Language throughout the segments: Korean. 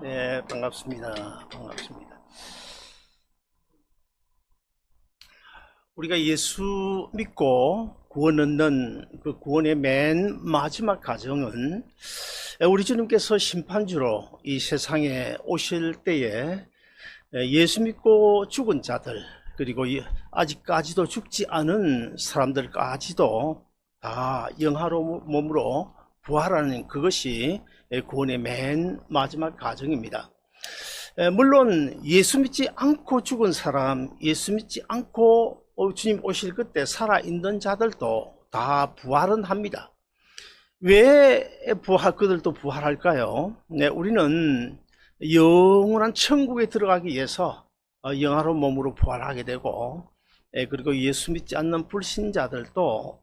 네, 반갑습니다. 반갑습니다. 우리가 예수 믿고 구원 얻는 그 구원의 맨 마지막 과정은 우리 주님께서 심판주로 이 세상에 오실 때에 예수 믿고 죽은 자들, 그리고 아직까지도 죽지 않은 사람들까지도 다 영화로운 몸으로 부활하는 그것이 구원의 맨 마지막 과정입니다. 물론 예수 믿지 않고 죽은 사람, 예수 믿지 않고 주님 오실 그때 살아있는 자들도 다 부활은 합니다. 왜 그들도 부활할까요? 네, 우리는 영원한 천국에 들어가기 위해서 영화로운 몸으로 부활하게 되고, 그리고 예수 믿지 않는 불신자들도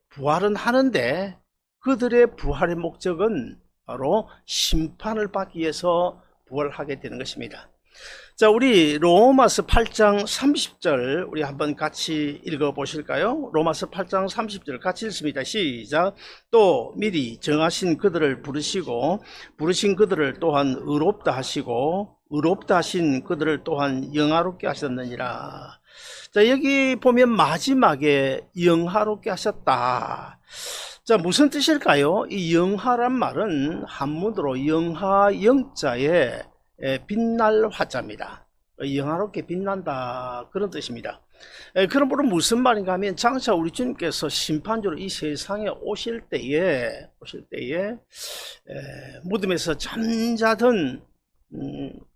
부활은 하는데 그들의 부활의 목적은 바로 심판을 받기 위해서 부활하게 되는 것입니다. 자, 우리 로마서 8장 30절 우리 한번 같이 읽어 보실까요? 로마서 8장 30절 같이 읽습니다. 시작. 또 미리 정하신 그들을 부르시고 부르신 그들을 또한 의롭다 하시고 의롭다 하신 그들을 또한 영화롭게 하셨느니라. 자, 여기 보면 마지막에 영화롭게 하셨다. 자, 무슨 뜻일까요? 이 영화란 말은 한문으로 영하 영자에 빛날 화자입니다. 영화롭게 빛난다, 그런 뜻입니다. 그럼 무슨 말인가 하면 장차 우리 주님께서 심판주로 이 세상에 오실 때에 무덤에서 잠자던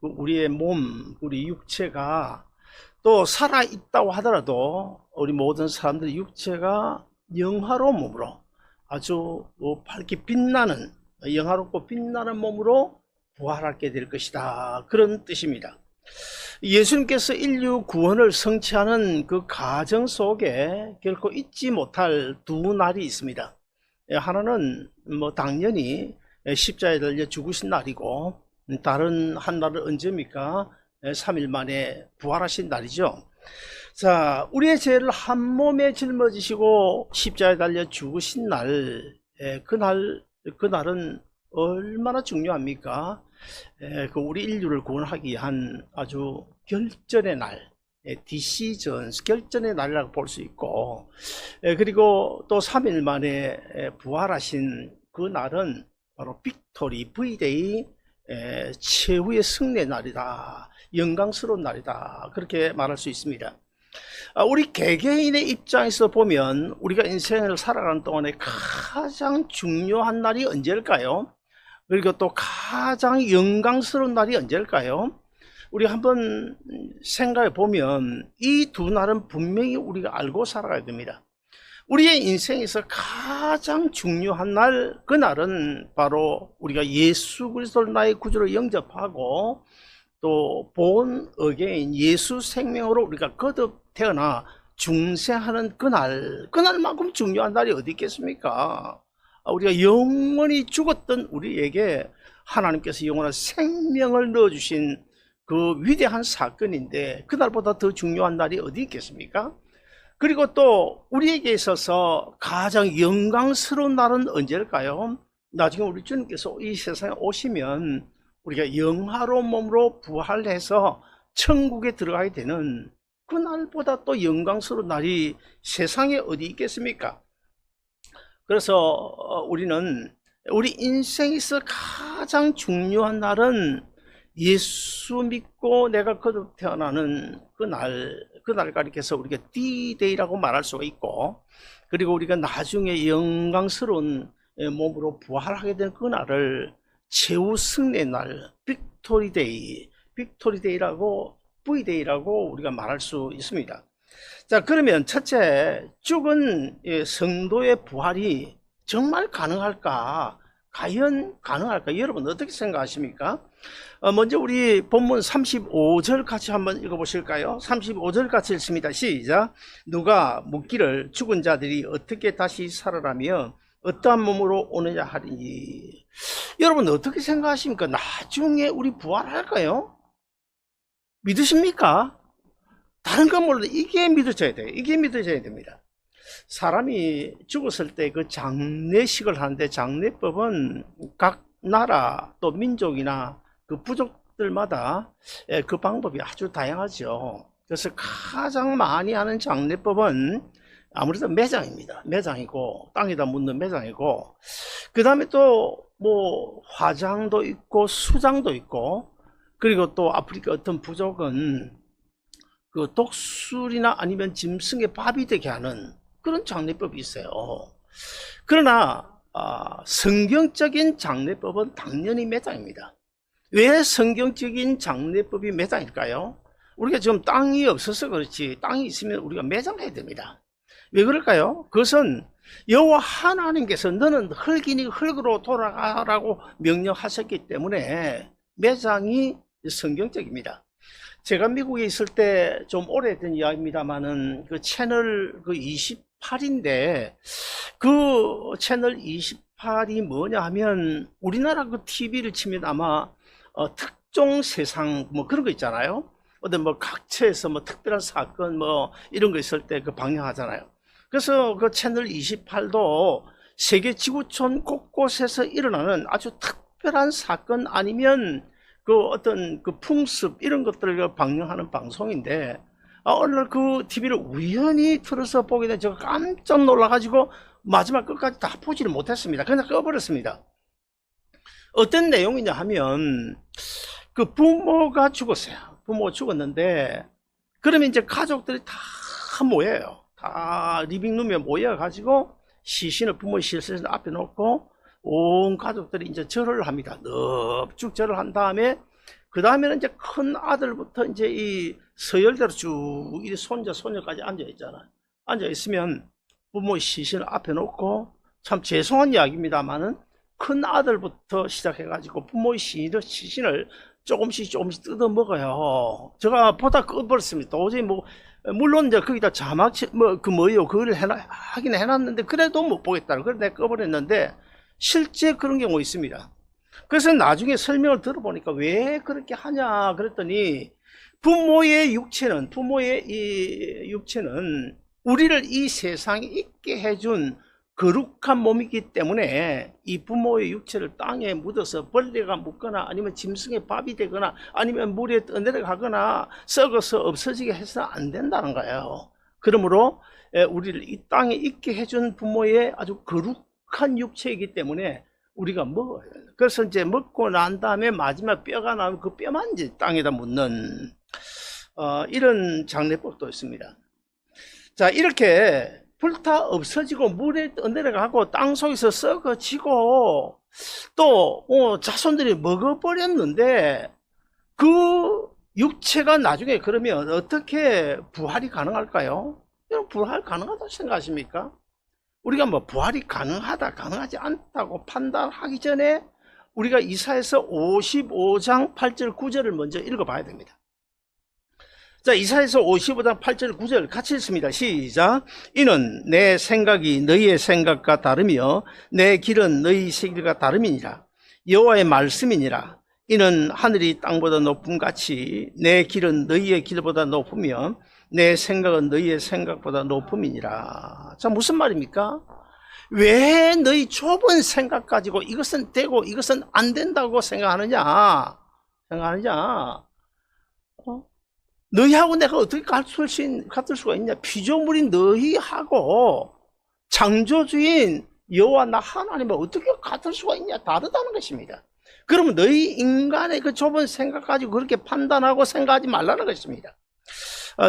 우리의 몸, 우리 육체가 또 살아있다고 하더라도 우리 모든 사람들의 육체가 영화로운 몸으로 아주 밝게 빛나는, 영화롭고 빛나는 몸으로 부활하게 될 것이다, 그런 뜻입니다. 예수님께서 인류 구원을 성취하는 그 과정 속에 결코 잊지 못할 두 날이 있습니다. 하나는 당연히 십자가에 달려 죽으신 날이고, 다른 한 날은 언제입니까? 3일 만에 부활하신 날이죠. 자, 우리의 죄를 한 몸에 짊어지시고 십자가에 달려 죽으신 날, 그날은 얼마나 중요합니까? 우리 인류를 구원하기 위한 아주 결전의 날, 디시전, 결전의 날이라고 볼 수 있고, 그리고 또 3일 만에 부활하신 그 날은 바로 빅토리, V-Day, 최후의 승리의 날이다, 영광스러운 날이다, 그렇게 말할 수 있습니다. 우리 개개인의 입장에서 보면 우리가 인생을 살아가는 동안에 가장 중요한 날이 언제일까요? 그리고 또 가장 영광스러운 날이 언제일까요? 우리 한번 생각해 보면 이 두 날은 분명히 우리가 알고 살아가야 됩니다. 우리의 인생에서 가장 중요한 날, 그 날은 바로 우리가 예수 그리스도를 나의 구주로 영접하고 또 본 어게인, 예수 생명으로 우리가 거듭 태어나 중생하는 그날만큼 중요한 날이 어디 있겠습니까? 우리가 영원히 죽었던 우리에게 하나님께서 영원한 생명을 넣어주신 그 위대한 사건인데 그날보다 더 중요한 날이 어디 있겠습니까? 그리고 또 우리에게 있어서 가장 영광스러운 날은 언제일까요? 나중에 우리 주님께서 이 세상에 오시면 우리가 영화로운 몸으로 부활해서 천국에 들어가게 되는 그날보다 또 영광스러운 날이 세상에 어디 있겠습니까? 그래서 우리는 우리 인생에서 가장 중요한 날은 예수 믿고 내가 거듭 태어나는 그날 가리켜서 우리가 D-Day라고 말할 수가 있고, 그리고 우리가 나중에 영광스러운 몸으로 부활하게 된 그날을 최후 승리의 날, 빅토리데이라고 V-Day라고 우리가 말할 수 있습니다. 자, 그러면 첫째, 죽은 성도의 부활이 정말 가능할까? 과연 가능할까? 여러분 어떻게 생각하십니까? 먼저 우리 본문 35절 같이 한번 읽어보실까요? 35절 같이 읽습니다. 시작. 누가 묻기를 죽은 자들이 어떻게 다시 살아나며 어떠한 몸으로 오느냐 하리니. 여러분 어떻게 생각하십니까? 나중에 우리 부활할까요? 믿으십니까? 다른 건 몰라도 이게 믿어져야 돼요. 이게 믿어져야 됩니다. 사람이 죽었을 때 그 장례식을 하는데 장례법은 각 나라 또 민족이나 그 부족들마다 그 방법이 아주 다양하죠. 그래서 가장 많이 하는 장례법은 아무래도 매장입니다. 매장이고, 땅에다 묻는 매장이고, 그 다음에 또 뭐 화장도 있고 수장도 있고, 그리고 또 아프리카 어떤 부족은 그 독술이나 아니면 짐승의 밥이 되게 하는 그런 장례법이 있어요. 그러나 성경적인 장례법은 당연히 매장입니다. 왜 성경적인 장례법이 매장일까요? 우리가 지금 땅이 없어서 그렇지, 땅이 있으면 우리가 매장해야 됩니다. 왜 그럴까요? 그것은 여호와 하나님께서 너는 흙이니 흙으로 돌아가라고 명령하셨기 때문에 매장이 성경적입니다. 제가 미국에 있을 때 좀 오래된 이야기입니다만은 그 채널 그 28인데 그 채널 28이 뭐냐 하면 우리나라 그 TV를 치면 아마 특종 세상 뭐 그런 거 있잖아요. 어떤 뭐 각처에서 뭐 특별한 사건 뭐 이런 거 있을 때 그 방영하잖아요. 그래서 그 채널 28도 세계 지구촌 곳곳에서 일어나는 아주 특별한 사건 아니면 그 어떤 그 풍습 이런 것들을 방영하는 방송인데 어느 날 그 TV를 우연히 틀어서 보게 된 제가 깜짝 놀라가지고 마지막 끝까지 다 보지를 못했습니다. 그냥 꺼버렸습니다. 어떤 내용이냐 하면 그 부모가 죽었어요. 부모가 죽었는데 그러면 이제 가족들이 다 모여요. 다 리빙룸에 모여가지고 시신을 부모의 시신을 앞에 놓고 온 가족들이 이제 절을 합니다. 넙죽 절을 한 다음에 그 다음에는 이제 큰 아들부터 이제 이 서열대로 쭉 이 손자 손녀까지 앉아 있잖아요. 앉아 있으면 부모의 시신을 앞에 놓고 참 죄송한 이야기입니다만은 큰 아들부터 시작해가지고 부모의 시신을 조금씩 뜯어 먹어요. 제가 보다 꺼버렸습니다. 도저히 뭐 물론 이제 거기다 자막 뭐예요 그걸 하긴 해놨는데 그래도 못 보겠다. 그래서 내가 꺼버렸는데 실제 그런 경우 있습니다. 그래서 나중에 설명을 들어보니까 왜 그렇게 하냐 그랬더니 부모의 육체는 우리를 이 세상에 있게 해준 거룩한 몸이기 때문에 이 부모의 육체를 땅에 묻어서 벌레가 묻거나 아니면 짐승의 밥이 되거나 아니면 물에 떠내려가거나 썩어서 없어지게 해서는 안 된다는 거예요. 그러므로 우리를 이 땅에 있게 해준 부모의 아주 거룩한 육체이기 때문에 우리가 먹어야 된다. 그래서 이제 먹고 난 다음에 마지막 뼈가 나오면 그 뼈만 이제 땅에다 묻는 이런 장례법도 있습니다. 자, 이렇게 불타 없어지고 물에 떠내려가고 땅속에서 썩어지고 또 자손들이 먹어버렸는데 그 육체가 나중에 그러면 어떻게 부활이 가능할까요? 여러분 부활 가능하다고 생각하십니까? 우리가 뭐 부활이 가능하다 가능하지 않다고 판단하기 전에 우리가 이사야서 55장 8절 9절을 먼저 읽어봐야 됩니다. 자, 이사야서 55장 8절 9절 같이 읽습니다. 시작. 이는 내 생각이 너희의 생각과 다르며 내 길은 너희 길과 다름이니라. 여호와의 말씀이니라. 이는 하늘이 땅보다 높음 같이 내 길은 너희의 길보다 높으며 내 생각은 너희의 생각보다 높음이니라. 자, 무슨 말입니까? 왜 너희 좁은 생각 가지고 이것은 되고 이것은 안 된다고 생각하느냐? 너희하고 내가 어떻게 같을 수가 있냐? 피조물인 너희하고 창조주인 여호와 나 하나님을 어떻게 같을 수가 있냐? 다르다는 것입니다. 그러면 너희 인간의 그 좁은 생각 가지고 그렇게 판단하고 생각하지 말라는 것입니다.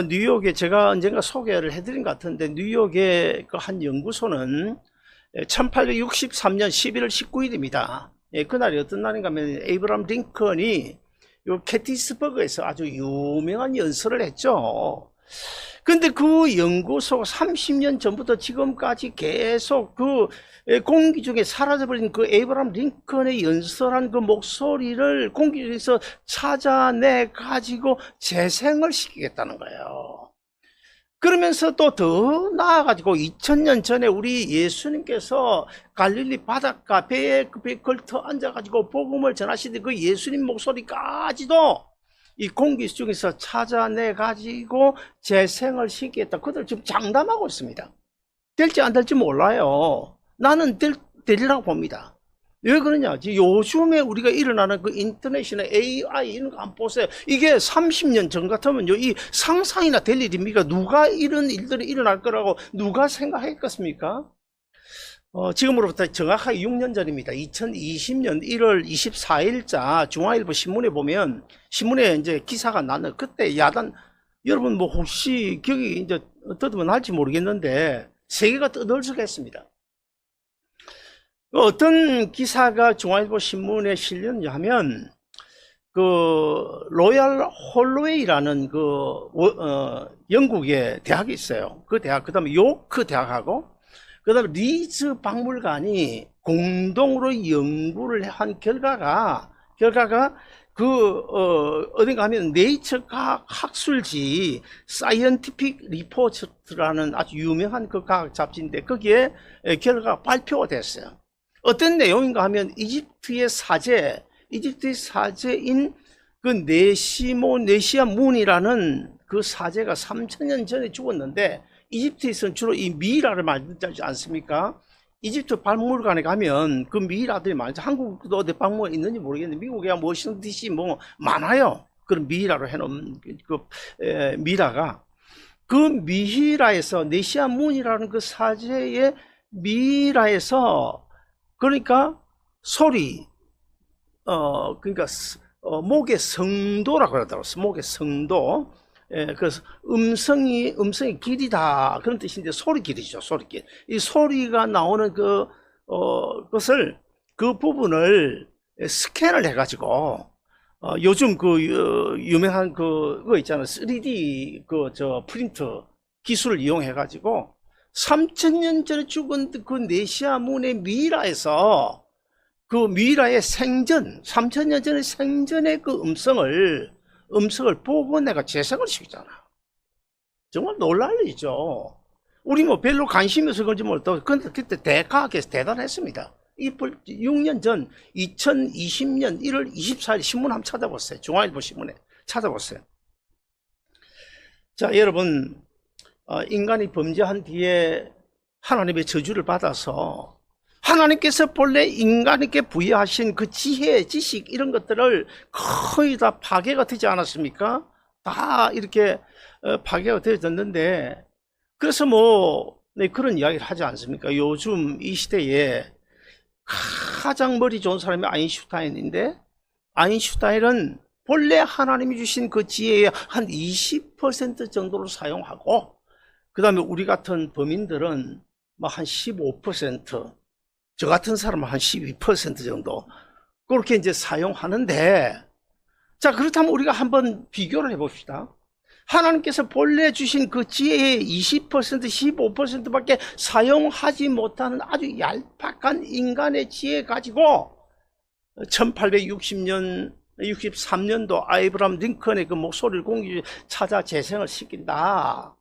뉴욕에 제가 언젠가 소개를 해드린 것 같은데 뉴욕의 그 한 연구소는 1863년 11월 19일입니다. 그날이 어떤 날인가 하면 에이브람 링컨이 요 게티스버그에서 아주 유명한 연설을 했죠. 근데 그 연구소가 30년 전부터 지금까지 계속 그 공기 중에 사라져버린 그 에이브람 링컨의 연설한 그 목소리를 공기 중에서 찾아내 가지고 재생을 시키겠다는 거예요. 그러면서 또 더 나아가지고 2000년 전에 우리 예수님께서 갈릴리 바닷가 배에 걸터 앉아가지고 복음을 전하시던 그 예수님 목소리까지도 이 공기 중에서 찾아내가지고 재생을 시키겠다. 그들 지금 장담하고 있습니다. 될지 안 될지 몰라요. 나는 되리라고 봅니다. 왜 그러냐? 요즘에 우리가 일어나는 그 인터넷이나 AI 이런 거 한번 보세요. 이게 30년 전 같으면요, 이 상상이나 될 일입니까? 누가 이런 일들이 일어날 거라고 누가 생각했겠습니까? 지금으로부터 정확하게 6년 전입니다. 2020년 1월 24일자 중앙일보 신문에 보면, 신문에 이제 기사가 나는 그때 야단, 여러분 뭐 혹시 기억이 이제 더듬어 날지 모르겠는데, 세계가 떠들썩했습니다. 어떤 기사가 중앙일보 신문에 실렸냐 하면, 그 로얄 홀로웨이라는 영국의 대학이 있어요. 그 대학, 그 다음에 요크 대학하고 그 다음에 리즈 박물관이 공동으로 연구를 한 결과가 어딘가 하면 네이처 과학 학술지 사이언티픽 리포트라는 아주 유명한 그 과학 잡지인데, 거기에 결과가 발표가 됐어요. 어떤 내용인가 하면 이집트의 사제인 그 네시아 문이라는 그 사제가 3000년 전에 죽었는데, 이집트에서는 주로 이 미이라를 만들지 않습니까? 이집트 박물관에 가면 그 미이라들이 많죠. 한국도 어디 박물관 있는지 모르겠는데, 미국에 워싱턴 DC 뭐 많아요. 그런 미이라로 해놓은 미이라가, 그 미이라에서 네시아 문이라는 그 사제의 미이라에서, 그러니까 소리, 그러니까 목의 성도라고 그러더라고요. 목의 성도. 그래서 음성이 길이다, 그런 뜻인데, 소리 길이죠. 소리 길. 이 소리가 나오는 것을, 그 부분을 스캔을 해가지고, 요즘 유명한 그거 있잖아요. 3D 프린터 기술을 이용해가지고 3000년 전에 죽은 그 네시아 문의 미이라에서, 그 미이라의 생전, 3000년 전의 생전의 그 음성을 보고 내가 재생을 시키잖아. 정말 놀랄 일이죠. 우리 뭐 별로 관심이 없어서 그런지 몰라도, 그때 대과학에서 대단했습니다. 6년 전 2020년 1월 24일 신문 한번 찾아보세요. 중앙일보 신문에 찾아보세요. 자, 여러분, 인간이 범죄한 뒤에 하나님의 저주를 받아서, 하나님께서 본래 인간에게 부여하신 그 지혜, 지식 이런 것들을 거의 다 파괴가 되지 않았습니까? 다 이렇게 파괴가 되어졌는데, 그래서 그런 이야기를 하지 않습니까? 요즘 이 시대에 가장 머리 좋은 사람이 아인슈타인인데, 아인슈타인은 본래 하나님이 주신 그 지혜의 한 20% 정도를 사용하고, 그 다음에 우리 같은 범인들은 한 15%, 저 같은 사람은 한 12% 정도 그렇게 이제 사용하는데, 자, 그렇다면 우리가 한번 비교를 해봅시다. 하나님께서 본래 주신 그 지혜의 20%, 15%밖에 사용하지 못하는 아주 얄팍한 인간의 지혜 가지고 1860년, 63년도 아브라함 링컨의 그 목소리를 공기 찾아 재생을 시킨다.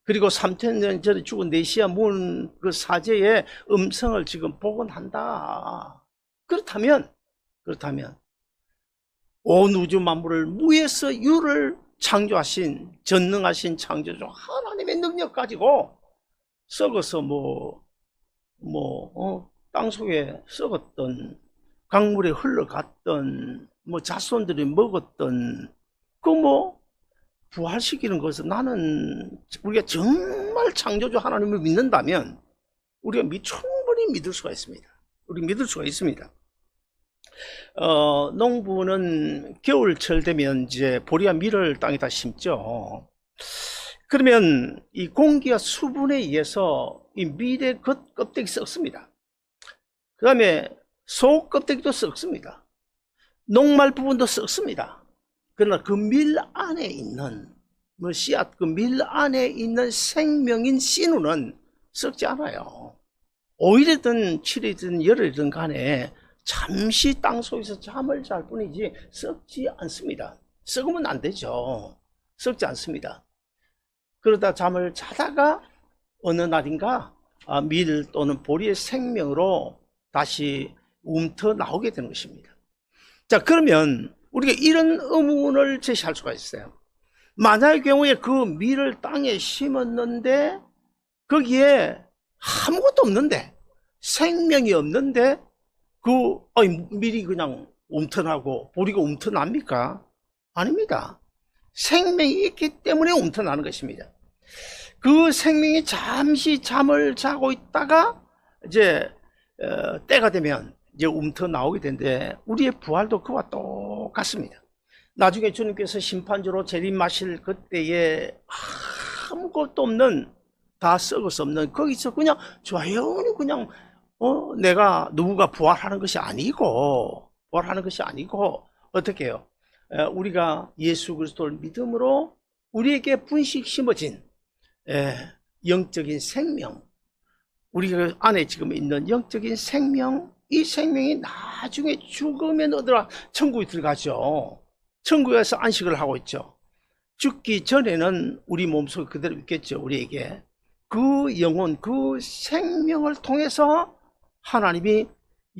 그리고 3000년 전에 죽은 네시아 문 그 사제의 음성을 지금 복원한다. 그렇다면 온 우주 만물을 무에서 유를 창조하신 전능하신 창조주 하나님의 능력 가지고 썩어서 땅속에 썩었던, 강물에 흘러갔던, 자손들이 먹었던 부활시키는 것은, 나는 우리가 정말 창조주 하나님을 믿는다면 우리가 충분히 믿을 수가 있습니다. 농부는 겨울철 되면 이제 보리와 밀을 땅에다 심죠. 그러면 이 공기와 수분에 의해서 이 밀의 껍데기 썩습니다. 그 다음에 속 껍데기도 썩습니다. 녹말 부분도 썩습니다. 그러나 그 밀 안에 있는 씨앗, 그 밀 안에 있는 생명인 씨누는 썩지 않아요. 5일이든 7일이든 열흘이든 간에 잠시 땅속에서 잠을 잘 뿐이지 썩지 않습니다. 썩으면 안 되죠. 썩지 않습니다. 그러다 잠을 자다가 어느 날인가 밀 또는 보리의 생명으로 다시 움터 나오게 되는 것입니다. 자, 그러면 우리가 이런 의문을 제시할 수가 있어요. 만약의 경우에 그 밀을 땅에 심었는데 거기에 아무것도 없는데, 생명이 없는데, 미리 그냥 움터나고 보리가 움터납니까? 아닙니다. 생명이 있기 때문에 움터나는 것입니다. 그 생명이 잠시 잠을 자고 있다가 이제 때가 되면 이제 움터나오게 되는데, 우리의 부활도 그와 똑같습니다. 나중에 주님께서 심판주로 재림하실 그때에 아무것도 없는, 다 썩을 수 없는, 거기서 그냥 조용히 그냥 내가 누구가 부활하는 것이 아니고 어떻게 해요? 우리가 예수 그리스도를 믿음으로 우리에게 분식 심어진 영적인 생명, 우리가 안에 지금 있는 영적인 생명, 이 생명이 나중에 죽으면 어디라 천국에 들어가죠. 천국에서 안식을 하고 있죠. 죽기 전에는 우리 몸속에 그대로 있겠죠. 우리에게 그 영혼, 그 생명을 통해서 하나님이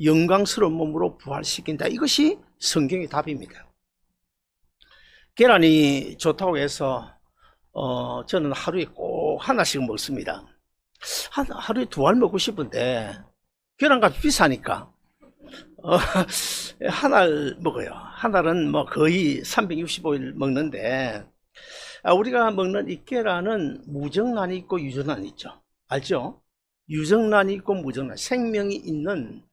영광스러운 몸으로 부활시킨다. 이것이 성경의 답입니다. 계란이 좋다고 해서 저는 하루에 꼭 하나씩 먹습니다. 하루에 2알 먹고 싶은데 계란값이 비싸니까 한 알 먹어요. 한 알은 뭐 거의 365일 먹는데, 우리가 먹는 이 계란은 무정란이 있고 유정란이 있죠. 알죠? 유정란이 있고 무정란, 생명이 있는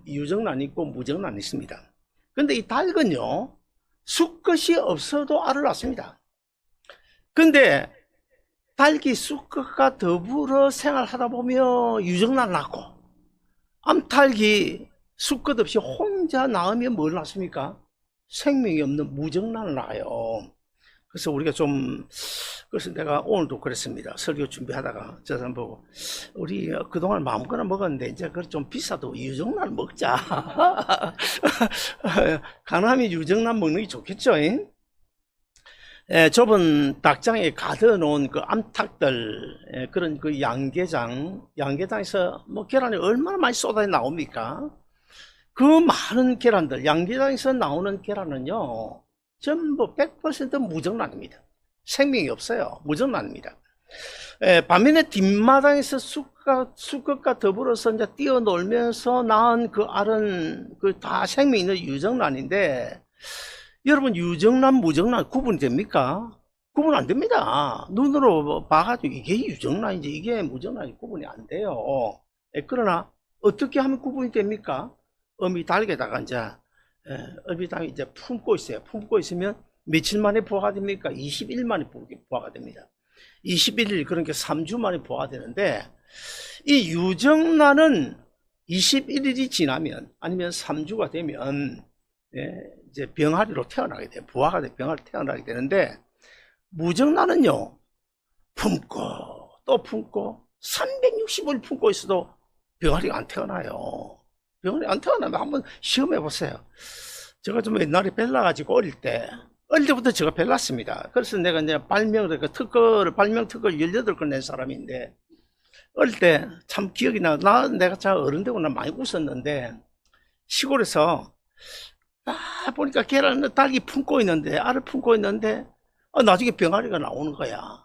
유정란이 있고 무정란이 있습니다. 근데 이 닭은요, 수컷이 없어도 알을 낳습니다. 근데 닭이 수컷과 더불어 생활하다 보면 유정란 낳고, 암탉이 수컷 없이 혼자 낳으면 뭘 낳습니까? 생명이 없는 무정란을 낳아요. 그래서 우리가 그래서 내가 오늘도 그랬습니다. 설교 준비하다가 저 사람 보고, 우리 그동안 마음껏 먹었는데 이제 그걸 좀 비싸도 유정란 먹자. 가나미 유정란 먹는 게 좋겠죠? 좁은 닭장에 가둬놓은 그 암탉들, 그런 그 양계장에서 뭐 계란이 얼마나 많이 쏟아져 나옵니까? 그 많은 계란들, 양계장에서 나오는 계란은요, 전부 100% 무정란입니다. 생명이 없어요. 무정란입니다. 반면에 뒷마당에서 수컷과 더불어서 이제 뛰어놀면서 낳은 그 알은 그 다 생명 있는 유정란인데, 여러분, 유정란, 무정란 구분이 됩니까? 구분 안 됩니다. 눈으로 봐가지고 이게 유정란인지 이게 무정란인지 구분이 안 돼요. 그러나 어떻게 하면 구분이 됩니까? 어미 닭에다가 이제 어미 닭이 이제 품고 있어요. 품고 있으면 며칠 만에 부화가 됩니까? 20일 만에 부화가 됩니다. 21일, 그러니까 3주 만에 부화가 되는데, 이 유정란은 21일이 지나면, 아니면 3주가 되면 이제 병아리로 태어나게 돼요. 부화가 돼 병아리 태어나게 되는데, 무정란은요, 품고 또 품고 365일 품고 있어도 병아리가 안 태어나요. 병아리 안 태어나면 한번 시험해 보세요. 제가 좀 옛날에 벨라가지고 어릴 때부터 제가 벨랐습니다. 그래서 내가 이제 발명 특허를 18걸 낸 사람인데, 어릴 때 참 기억이 내가 참 어른 되고 나 많이 웃었는데, 시골에서 보니까 계란을 닭이 품고 있는데, 알을 품고 있는데, 나중에 병아리가 나오는 거야.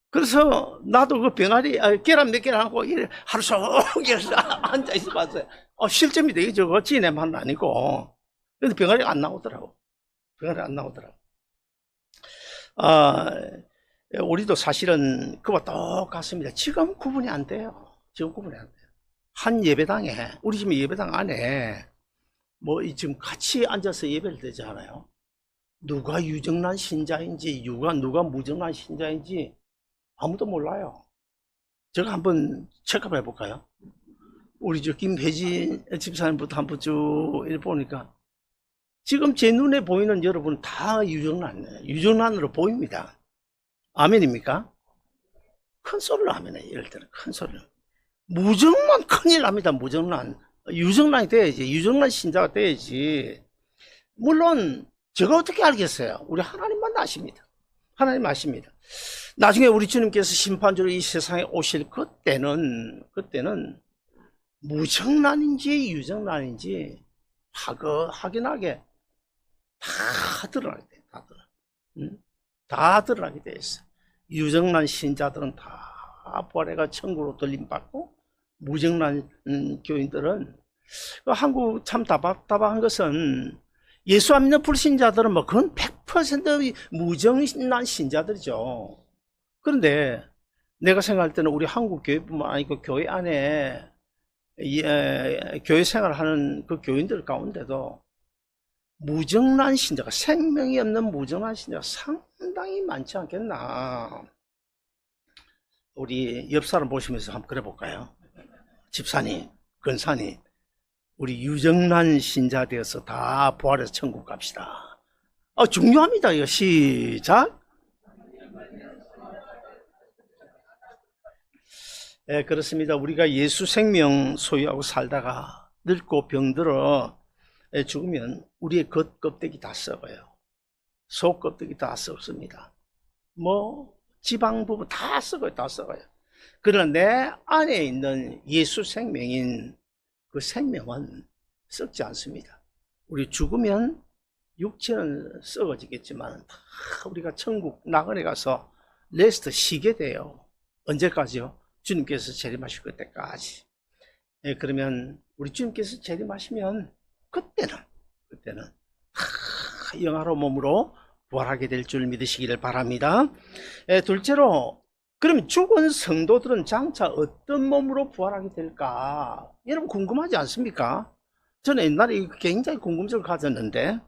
그래서 나도 그 병아리, 계란 몇 개를 하고 하루 종일 앉아 있어 봤어요. 실점이 되게 저거 지내만 아니고. 근데 병아리가 안 나오더라고. 병아리가 안 나오더라고. 우리도 사실은 그와 똑같습니다. 지금 구분이 안 돼요. 지금 구분이 안 돼요. 한 예배당에, 우리 지금 예배당 안에 지금 같이 앉아서 예배를 드리잖아요. 누가 유정란 신자인지, 누가 무정란 신자인지 아무도 몰라요. 제가 한번 체크해 볼까요? 우리 김혜진 집사님부터 한번 쭉 보니까, 지금 제 눈에 보이는 여러분 다 유정란으로 보입니다. 아멘입니까? 큰 소리로 아멘해. 이럴 때는 큰 소리로. 무정란 큰일 납니다. 무정란. 유정란이 돼야지. 유정란 신자가 돼야지. 물론 제가 어떻게 알겠어요? 우리 하나님만 아십니다. 하나님 아십니다. 나중에 우리 주님께서 심판주로 이 세상에 오실 그때는 무정란인지 유정란인지 확인하게 다 드러나게 돼요. 다 드러나게 돼 있어요. 유정란 신자들은 다 부활해가 천국으로 돌림받고, 무정란 교인들은 한국 참 답답한 것은 예수 안 믿는 불신자들은 뭐 그건 100% 무정난 신자들이죠. 그런데 내가 생각할 때는 우리 한국 교회뿐만 아니고 교회 안에 교회 생활하는 그 교인들 가운데도 무정란 신자가, 생명이 없는 무정란 신자가 상당히 많지 않겠나. 우리 옆 사람 보시면서 한번 그래 볼까요? 집사님, 근사님, 우리 유정란 신자 되어서 다 부활해서 천국 갑시다. 중요합니다. 이거 시작. 네, 그렇습니다. 우리가 예수 생명 소유하고 살다가 늙고 병들어 죽으면 우리의 겉껍데기 다 썩어요. 속 껍데기 다 썩습니다. 뭐 지방 부분 다 썩어요. 다 썩어요. 그러나 내 안에 있는 예수 생명인 그 생명은 썩지 않습니다. 우리 죽으면 육체는 썩어지겠지만 다 우리가 천국 나그네 가서 레스트 쉬게 돼요. 언제까지요? 주님께서 재림하실 그때까지. 예, 그러면 우리 주님께서 재림하시면 그때는 영화로 몸으로 부활하게 될 줄 믿으시기를 바랍니다. 둘째로, 그러면 죽은 성도들은 장차 어떤 몸으로 부활하게 될까? 여러분 궁금하지 않습니까? 저는 옛날에 굉장히 궁금증을 가졌는데,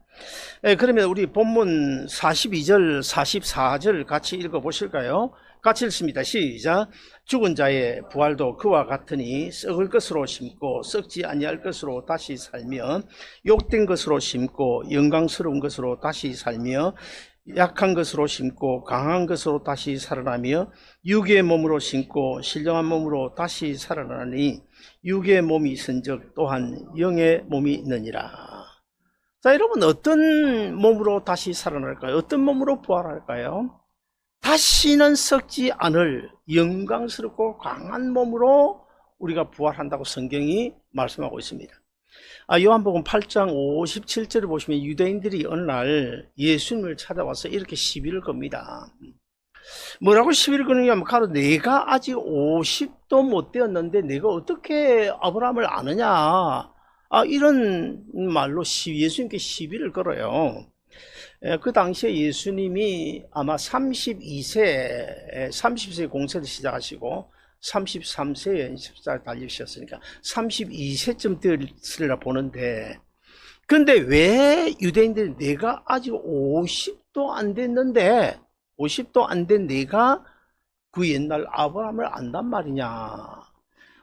그러면 우리 본문 42절, 44절 같이 읽어보실까요? 같이 읽습니다. 시작. 죽은 자의 부활도 그와 같으니 썩을 것으로 심고 썩지 아니할 것으로 다시 살며, 욕된 것으로 심고 영광스러운 것으로 다시 살며, 약한 것으로 심고 강한 것으로 다시 살아나며, 육의 몸으로 심고 신령한 몸으로 다시 살아나니 육의 몸이 있은즉 또한 영의 몸이 있느니라. 자, 여러분 어떤 몸으로 다시 살아날까요? 어떤 몸으로 부활할까요? 다시는 썩지 않을 영광스럽고 강한 몸으로 우리가 부활한다고 성경이 말씀하고 있습니다. 요한복음 8장 57절을 보시면 유대인들이 어느 날 예수님을 찾아와서 이렇게 시비를 겁니다. 뭐라고 시비를 거느냐면, 가로 내가 아직 50도 못 되었는데 내가 어떻게 아브라함을 아느냐, 이런 말로 예수님께 시비를 걸어요. 그 당시에 예수님이 아마 30세 공세를 시작하시고 33세에 십자가에 달리셨으니까 32세쯤 되었으리라 보는데, 그런데 왜 유대인들이 내가 아직 50도 안 됐는데 50도 안 된 내가 그 옛날 아브라함을 안단 말이냐.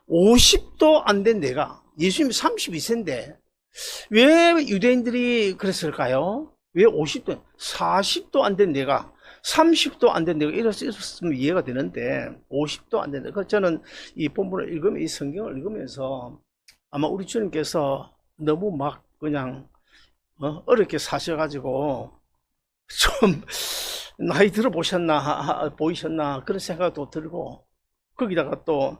50도 안 된 내가, 예수님이 32세인데 왜 유대인들이 그랬을까요? 왜 50도, 40도 안 된 내가, 30도 안 된 내가 이랬으면 이해가 되는데 50도 안 된 내가. 저는 이 본문을 읽으면, 이 성경을 읽으면서 아마 우리 주님께서 너무 막 그냥 어렵게 사셔가지고 좀 나이 들어 보이셨나 그런 생각도 들고, 거기다가 또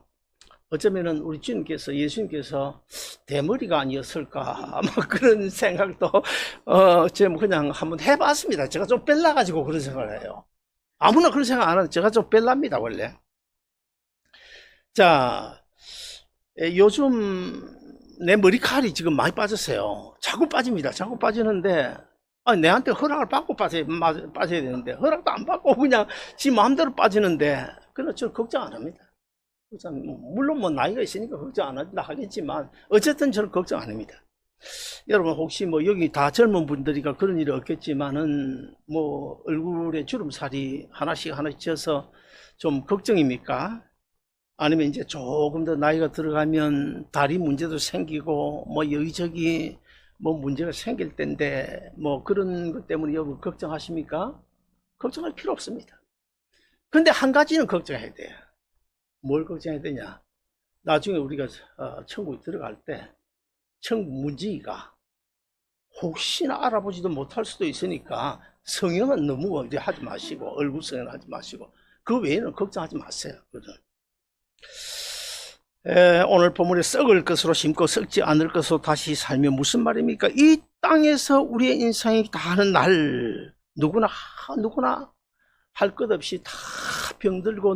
어쩌면은 우리 주님께서, 예수님께서 대머리가 아니었을까, 아마 그런 생각도 제가 그냥 한번 해봤습니다. 제가 좀 뺄라가지고 그런 생각을 해요. 아무나 그런 생각 안 하는데 제가 좀 뺄랍니다 원래. 자, 요즘 내 머리칼이 지금 많이 빠졌어요. 자꾸 빠집니다. 자꾸 빠지는데 내한테 허락을 받고 빠져야 되는데 허락도 안 받고 그냥 지 마음대로 빠지는데, 그건 저는 걱정 안 합니다. 물론 뭐 나이가 있으니까 걱정 안 한다 하겠지만 어쨌든 저는 걱정 안 합니다. 여러분 혹시 뭐 여기 다 젊은 분들이니까 그런 일이 없겠지만은 뭐 얼굴에 주름살이 하나씩 져서 좀 걱정입니까? 아니면 이제 조금 더 나이가 들어가면 다리 문제도 생기고 뭐 여기저기 뭐 문제가 생길 텐데 뭐 그런 것 때문에 여러분 걱정하십니까? 걱정할 필요 없습니다. 근데 한 가지는 걱정해야 돼요. 뭘 걱정해야 되냐? 나중에 우리가 천국에 들어갈 때 천국 문지기가 혹시나 알아보지도 못할 수도 있으니까 성형은 너무 하지 마시고, 얼굴 성형 하지 마시고, 그 외에는 걱정하지 마세요. 오늘 본문에 썩을 것으로 심고 썩지 않을 것으로 다시 살면 무슨 말입니까? 이 땅에서 우리의 인생이 다하는 날 누구나 할 것 없이 다 병들고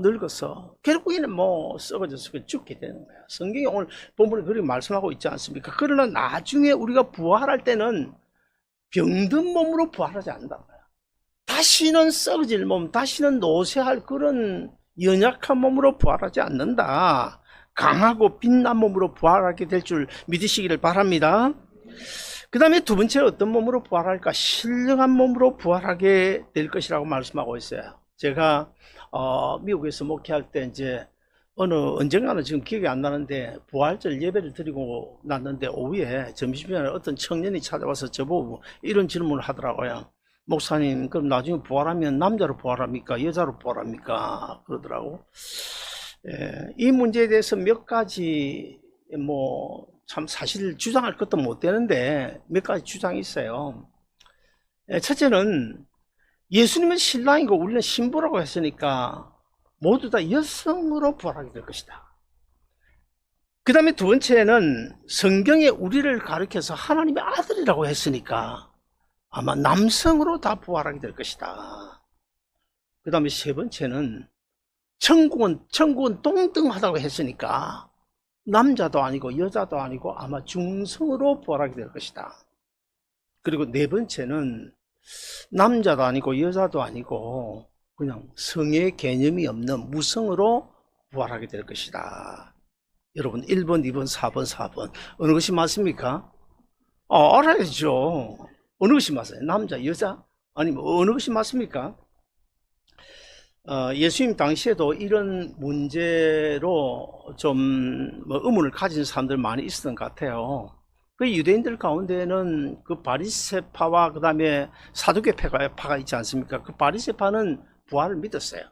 늙어서 결국에는 뭐 썩어져서 죽게 되는 거야. 성경이 오늘 본문에 그렇게 말씀하고 있지 않습니까? 그러나 나중에 우리가 부활할 때는 병든 몸으로 부활하지 않는다. 다시는 썩어질 몸, 다시는 노쇠할 그런 연약한 몸으로 부활하지 않는다. 강하고 빛난 몸으로 부활하게 될 줄 믿으시기를 바랍니다. 그 다음에 두 번째 어떤 몸으로 부활할까? 신령한 몸으로 부활하게 될 것이라고 말씀하고 있어요. 제가 미국에서 목회할 때 이제 언젠가는 지금 기억이 안 나는데 부활절 예배를 드리고 났는데 오후에 점심시간에 어떤 청년이 찾아와서 저보고 이런 질문을 하더라고요. 목사님, 그럼 나중에 부활하면 남자로 부활합니까? 여자로 부활합니까? 그러더라고. 이 문제에 대해서 몇 가지 참 사실 주장할 것도 못 되는데 몇 가지 주장이 있어요. 첫째는 예수님은 신랑이고 우리는 신부라고 했으니까 모두 다 여성으로 부활하게 될 것이다. 그 다음에 두 번째는 성경에 우리를 가리켜서 하나님의 아들이라고 했으니까 아마 남성으로 다 부활하게 될 것이다. 그 다음에 세 번째는 천국은 동등하다고 했으니까 남자도 아니고 여자도 아니고 아마 중성으로 부활하게 될 것이다. 그리고 네 번째는 남자도 아니고 여자도 아니고 그냥 성의 개념이 없는 무성으로 부활하게 될 것이다. 여러분 1번, 2번, 4번, 4번 어느 것이 맞습니까? 알아야죠. 어느 것이 맞아요? 남자, 여자? 아니면 어느 것이 맞습니까? 예수님 당시에도 이런 문제로 좀 의문을 가진 사람들 많이 있었던 것 같아요. 그 유대인들 가운데는 그 바리새파와 그 다음에 사두개파가 있지 않습니까? 그 바리새파는 부활을 믿었어요.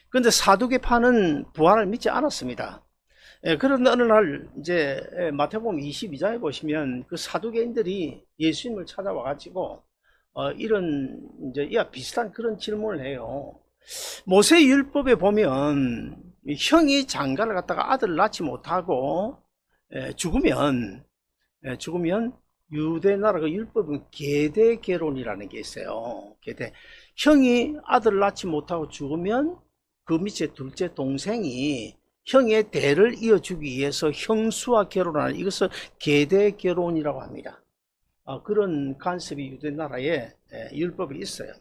그런데 사두개파는 부활을 믿지 않았습니다. 그런데 어느 날 이제 마태복음 22장에 보시면 그 사두개인들이 예수님을 찾아와 가지고 이런 이제 이와 비슷한 그런 질문을 해요. 모세 율법에 보면 형이 장가를 갖다가 아들을 낳지 못하고 죽으면 유대 나라 그 율법은 계대 결혼이라는 게 있어요. 계대. 형이 아들을 낳지 못하고 죽으면 그 밑에 둘째 동생이 형의 대를 이어주기 위해서 형수와 결혼하는 이것을 계대 결혼이라고 합니다. 그런 간섭이 유대 나라에 율법이 있어요.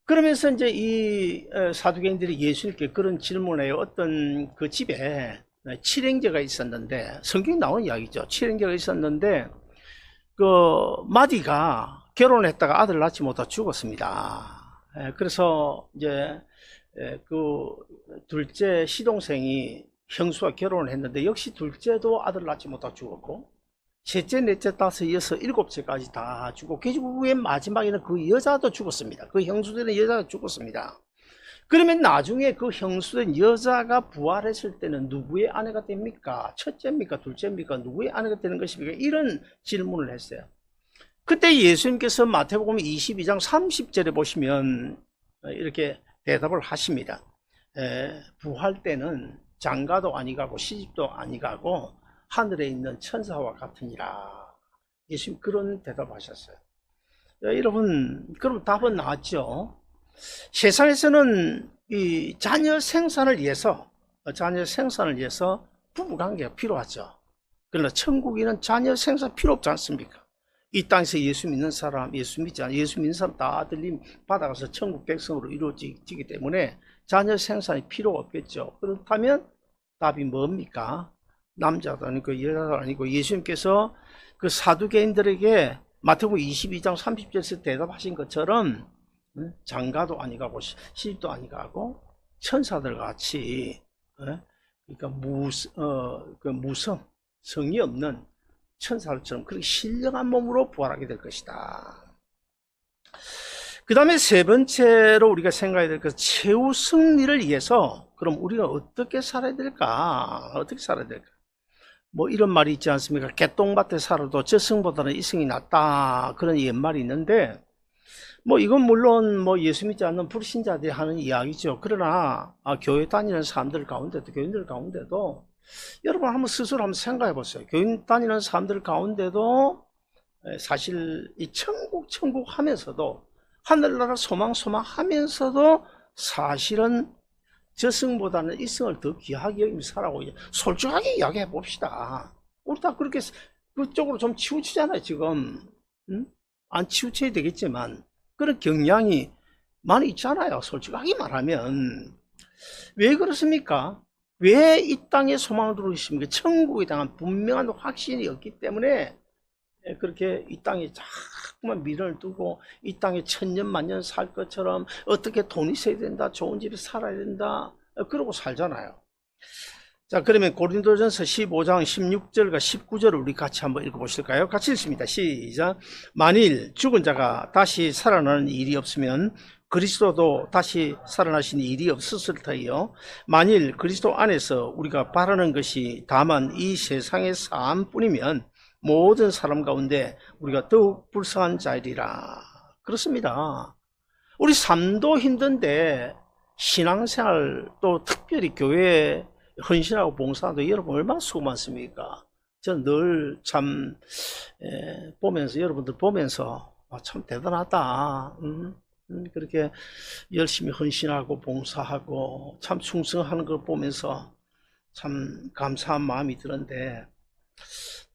그러면서 이제 이 사두개인들이 예수님께 그런 질문을 해요. 어떤 그 집에 칠형제가 있었는데, 성경에 나오는 이야기죠. 칠형제가 있었는데 그 마디가 결혼을 했다가 아들을 낳지 못하고 죽었습니다. 그래서 이제 그 둘째 시동생이 형수와 결혼을 했는데 역시 둘째도 아들을 낳지 못하고 죽었고, 셋째, 넷째, 다섯, 여섯, 일곱째까지 다 죽고 결국엔 마지막에는 그 여자도 죽었습니다. 그 형수된 여자가 죽었습니다. 그러면 나중에 그 형수된 여자가 부활했을 때는 누구의 아내가 됩니까? 첫째입니까? 둘째입니까? 누구의 아내가 되는 것입니까? 이런 질문을 했어요. 그때 예수님께서 마태복음 22장 30절에 보시면 이렇게 대답을 하십니다. 부활 때는 장가도 아니가고 시집도 아니가고 하늘에 있는 천사와 같으니라. 예수님 그런 대답하셨어요. 여러분, 그럼 답은 나왔죠. 세상에서는 이 자녀 생산을 위해서 부부관계가 필요하죠. 그러나 천국에는 자녀 생산 필요 없지 않습니까? 이 땅에서 예수 믿는 사람, 예수 믿지 않는 예수 믿는 사람 다 들림 받아가서 천국 백성으로 이루어지기 때문에 자녀 생산이 필요가 없겠죠. 그렇다면 답이 뭡니까? 남자도 아니고 여자도 아니고 예수님께서 그 사두개인들에게 마태복음 22장 30절에서 대답하신 것처럼 장가도 아니가고 시집도 아니가고 천사들 같이 그러니까 성이 없는 천사들처럼 그렇게 신령한 몸으로 부활하게 될 것이다. 그 다음에 세 번째로 우리가 생각해야 될 것은 최후 승리를 위해서 그럼 우리가 어떻게 살아야 될까? 어떻게 살아야 될까? 뭐 이런 말이 있지 않습니까? 개똥밭에 살아도 저승보다는 이승이 낫다. 그런 옛말이 있는데 뭐 이건 물론 뭐 예수 믿지 않는 불신자들이 하는 이야기죠. 그러나 교회 다니는 사람들 가운데도 교인들 가운데도 여러분 한번 스스로 한번 생각해 보세요. 교인 다니는 사람들 가운데도 사실 이 천국 하면서도 하늘나라 소망 하면서도 사실은 저승보다는 이승을 더 귀하게 여기면서 살아가고 있죠. 솔직하게 이야기해 봅시다. 우리 다 그렇게 그쪽으로 좀 치우치잖아요 지금. 응? 안 치우쳐야 되겠지만 그런 경향이 많이 있잖아요. 솔직하게 말하면. 왜 그렇습니까? 왜 이 땅에 소망을 두고 있습니까? 천국에 대한 분명한 확신이 없기 때문에 그렇게 이 땅에 자꾸만 미련을 두고 이 땅에 천년 만년 살 것처럼 어떻게 돈이 있어야 된다, 좋은 집에 살아야 된다, 그러고 살잖아요. 자, 그러면 고린도전서 15장 16절과 19절을 우리 같이 한번 읽어보실까요? 같이 읽습니다. 시작. 만일 죽은 자가 다시 살아나는 일이 없으면 그리스도도 다시 살아나신 일이 없었을 터이요. 만일 그리스도 안에서 우리가 바라는 것이 다만 이 세상의 삶뿐이면 모든 사람 가운데 우리가 더욱 불쌍한 자이리라. 그렇습니다. 우리 삶도 힘든데 신앙생활 또 특별히 교회에 헌신하고 봉사하는데 여러분 얼마나 수고 많습니까? 저는 늘 참 보면서 여러분들 보면서 참 대단하다. 그렇게 열심히 헌신하고 봉사하고 참 충성하는 걸 보면서 참 감사한 마음이 드는데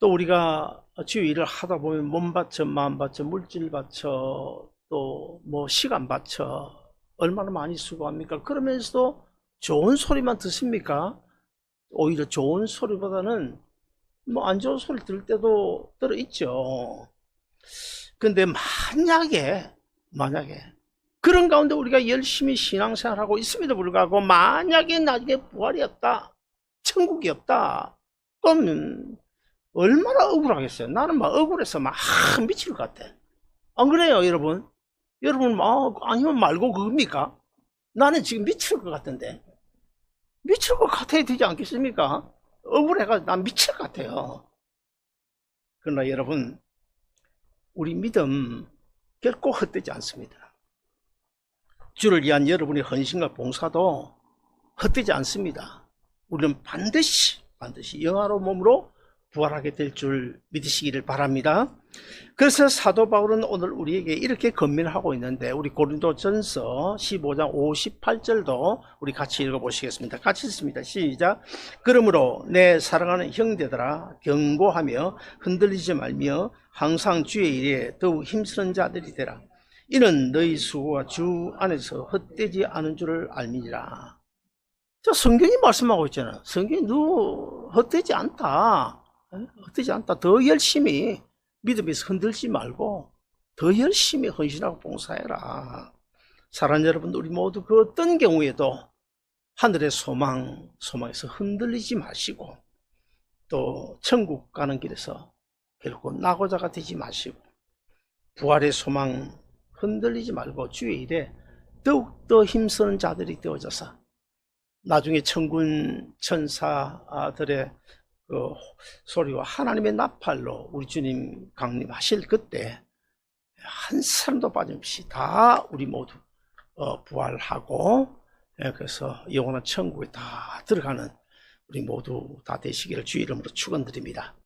또 우리가 주의 일을 하다 보면 몸 바쳐, 마음 바쳐, 물질 바쳐, 또 뭐 시간 바쳐 얼마나 많이 수고합니까? 그러면서도 좋은 소리만 듣습니까? 오히려 좋은 소리보다는 뭐 안 좋은 소리 들을 때도 들어있죠. 근데 만약에 그런 가운데 우리가 열심히 신앙생활하고 있음에도 불구하고 만약에 나중에 부활이 없다, 천국이 없다, 그러면 얼마나 억울하겠어요. 나는 막 억울해서 막 미칠 것 같아. 안 그래요, 여러분? 여러분 아니면 말고 그겁니까? 나는 지금 미칠 것 같은데. 미칠 것 같아야 되지 않겠습니까? 억울해가지고 난 미칠 것 같아요. 그러나 여러분, 우리 믿음 결코 헛되지 않습니다. 주를 위한 여러분의 헌신과 봉사도 헛되지 않습니다. 우리는 반드시 영화로운 몸으로 부활하게 될 줄 믿으시기를 바랍니다. 그래서 사도 바울은 오늘 우리에게 이렇게 권면하고 있는데 우리 고린도전서 15장 58절도 우리 같이 읽어보시겠습니다. 같이 읽습니다. 시작. 그러므로 내 사랑하는 형제들아 경고하며 흔들리지 말며 항상 주의 일에 더욱 힘쓰는 자들이 되라. 이는 너희 수고가 주 안에서 헛되지 않은 줄을 알미니라. 저 성경이 말씀하고 있잖아요. 성경이 너 헛되지 않다. 헛되지 않다. 더 열심히 믿음에서 흔들지 말고 더 열심히 헌신하고 봉사해라. 사랑하는 여러분, 우리 모두 그 어떤 경우에도 하늘의 소망에서 흔들리지 마시고 또 천국 가는 길에서 결코 낙오자가 되지 마시고 부활의 소망 흔들리지 말고 주의 일에 더욱더 힘쓰는 자들이 되어져서 나중에 천군 천사들의 그 소리와 하나님의 나팔로 우리 주님 강림하실 그때 한 사람도 빠짐없이 다 우리 모두 부활하고 그래서 영원한 천국에 다 들어가는 우리 모두 다 되시기를 주의 이름으로 축원드립니다.